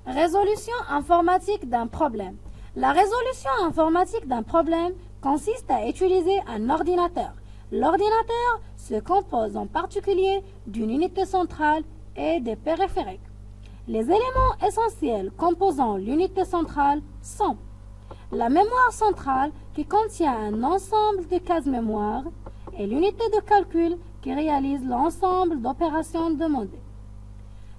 Résolution informatique d'un problème. La résolution informatique d'un problème consiste à utiliser un ordinateur. L'ordinateur se compose en particulier d'une unité centrale et des périphériques. Les éléments essentiels composant l'unité centrale sont la mémoire centrale qui contient un ensemble de cases mémoire et l'unité de calcul qui réalise l'ensemble d'opérations demandées.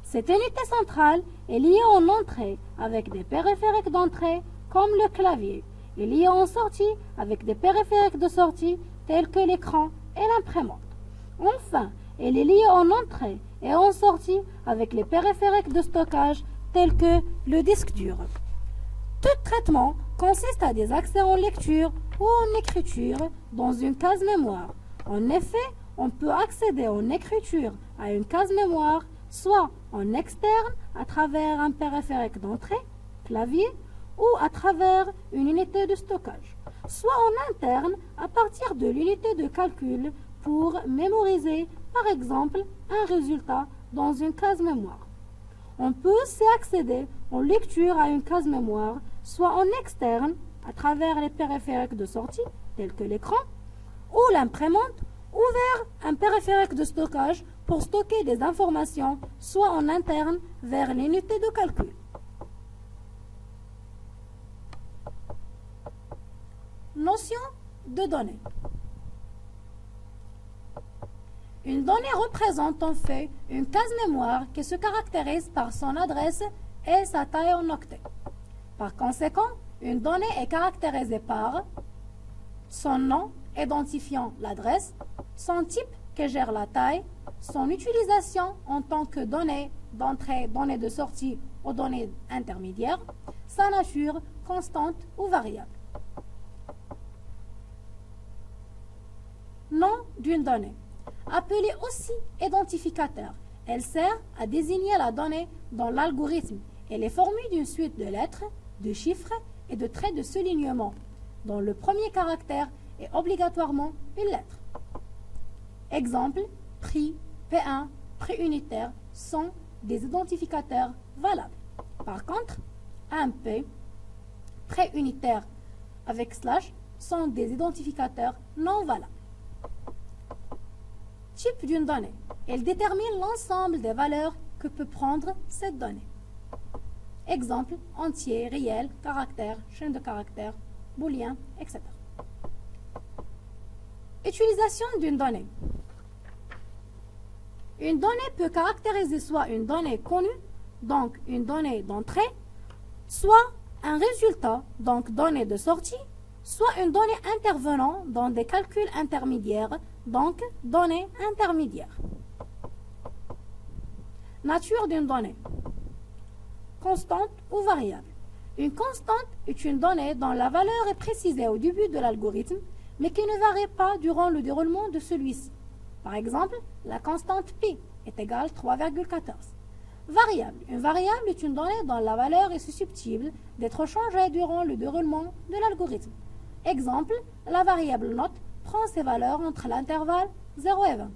Cette unité centrale est liée en entrée avec des périphériques d'entrée comme le clavier et liée en sortie avec des périphériques de sortie tels que l'écran et l'imprimante. Enfin, elle est liée en entrée et en sortie avec les périphériques de stockage tels que le disque dur. Tout traitement consiste à des accès en lecture ou en écriture dans une case mémoire. En effet, on peut accéder en écriture à une case mémoire soit en externe à travers un périphérique d'entrée, clavier, ou à travers une unité de stockage, soit en interne à partir de l'unité de calcul pour mémoriser, par exemple, un résultat dans une case mémoire. On peut aussi accéder en lecture à une case mémoire, soit en externe à travers les périphériques de sortie, tels que l'écran, ou l'imprimante, ou vers un périphérique de stockage pour stocker des informations, soit en interne vers l'unité de calcul. Notion de données. Une donnée représente en fait une case mémoire qui se caractérise par son adresse et sa taille en octets. Par conséquent, une donnée est caractérisée par son nom identifiant l'adresse, son type qui gère la taille, son utilisation en tant que donnée d'entrée, donnée de sortie ou donnée intermédiaire, sa nature constante ou variable. Nom d'une donnée. Appelée aussi identificateur, elle sert à désigner la donnée dans l'algorithme. Elle est formée d'une suite de lettres, de chiffres et de traits de soulignement, dont le premier caractère est obligatoirement une lettre. Exemple, prix, P1, prix unitaire sont des identificateurs valables. Par contre, MP, prix unitaire avec slash sont des identificateurs non valables. Type d'une donnée. Elle détermine l'ensemble des valeurs que peut prendre cette donnée. Exemple, entier, réel, caractère, chaîne de caractères, booléen, etc. Utilisation d'une donnée. Une donnée peut caractériser soit une donnée connue, donc une donnée d'entrée, soit un résultat, donc donnée de sortie, soit une donnée intervenant dans des calculs intermédiaires, donc donnée intermédiaire. Nature d'une donnée. Constante ou variable. Une constante est une donnée dont la valeur est précisée au début de l'algorithme, mais qui ne varie pas durant le déroulement de celui-ci. Par exemple, la constante pi est égale à 3,14. Variable. Une variable est une donnée dont la valeur est susceptible d'être changée durant le déroulement de l'algorithme. Exemple, la variable note prend ses valeurs entre l'intervalle 0 et 20.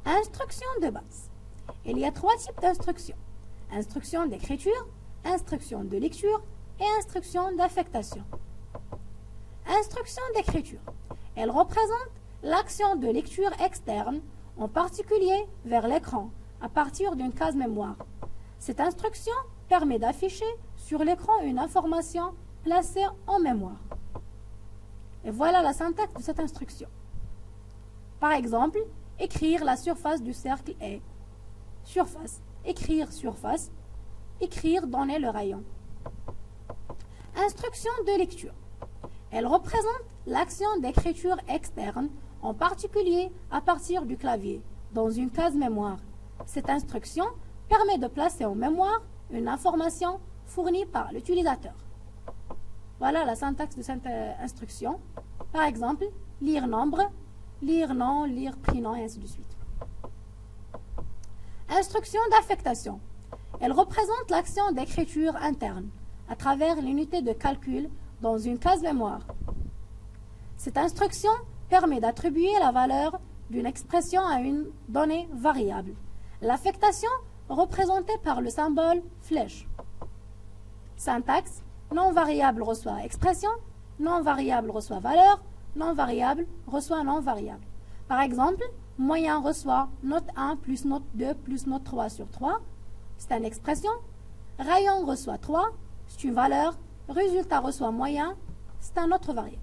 Instruction de base. Il y a trois types d'instructions. Instruction d'écriture, instruction de lecture et instruction d'affectation. Instruction d'écriture. Elle représente l'action de lecture externe, en particulier vers l'écran, à partir d'une case mémoire. Cette instruction permet d'afficher sur l'écran une information placée en mémoire. Et voilà la syntaxe de cette instruction. Par exemple, écrire la surface du cercle est surface, écrire surface, écrire donner le rayon. Instruction de lecture. Elle représente l'action d'écriture externe, en particulier à partir du clavier, dans une case mémoire. Cette instruction permet de placer en mémoire une information fournie par l'utilisateur. Voilà la syntaxe de cette instruction. Par exemple, lire nombre, lire nom, lire prénom, et ainsi de suite. Instruction d'affectation. Elle représente l'action d'écriture interne, à travers l'unité de calcul dans une case mémoire. Cette instruction permet d'attribuer la valeur d'une expression à une donnée variable. L'affectation représenté par le symbole flèche. Syntaxe, non variable reçoit expression, non variable reçoit valeur, non variable reçoit non variable. Par exemple, moyen reçoit note 1 plus note 2 plus note 3 sur 3, c'est une expression. Rayon reçoit 3, c'est une valeur. Résultat reçoit moyen, c'est un autre variable.